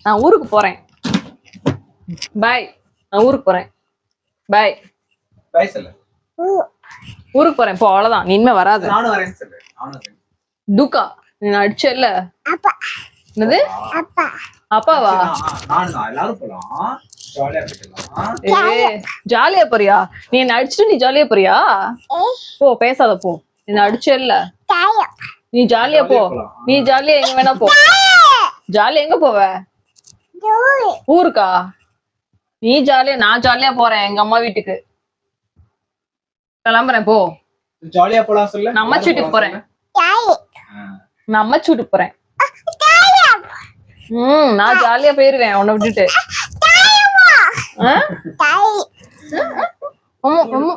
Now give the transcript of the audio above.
நான் ஊருக்கு போறேன். பாய். நான் ஊருக்கு போறேன். பாய். பாய் சொல்லு. ஊருக்கு போறேன். போ, அவ்வளவுதான். நீ இனிமே வராத. நானும் வரேன்னு சொல்லு. நானும் வரேன். டூக்கா நீ அடிச்சல்ல. அப்பா. என்னது? அப்பா. அப்பாவா? நானும் எல்லாரும் போலாம். ஜாலியா போயிடலாம். ஜாலியா போறியா? நீ என்ன அடிச்சுட்டு நீ ஜாலியா போறியா? போ, பேசாத போ. என்ன அடிச்சல்ல. நீ ஜாலியா போ. நீ ஜாலியா எங்க வேணா போ. ஜாலியா எங்க போவ? ஊருக்கா? நீ ஜாலியா, நான் ஜாலியா போறேன் எங்க அம்மா வீட்டுக்கு. கிளம்புறேன் போ. ஜாலியா போலாம் சொல்லு. நான் அம்மாச்சி வீட்டுக்கு போறேன். நான் அம்மாச்சி வீட்டுக்கு போறேன். நான் ஜாலியா போயிருவேன் உன்னை விட்டுட்டு. ஆ? அம்மா, அம்மா.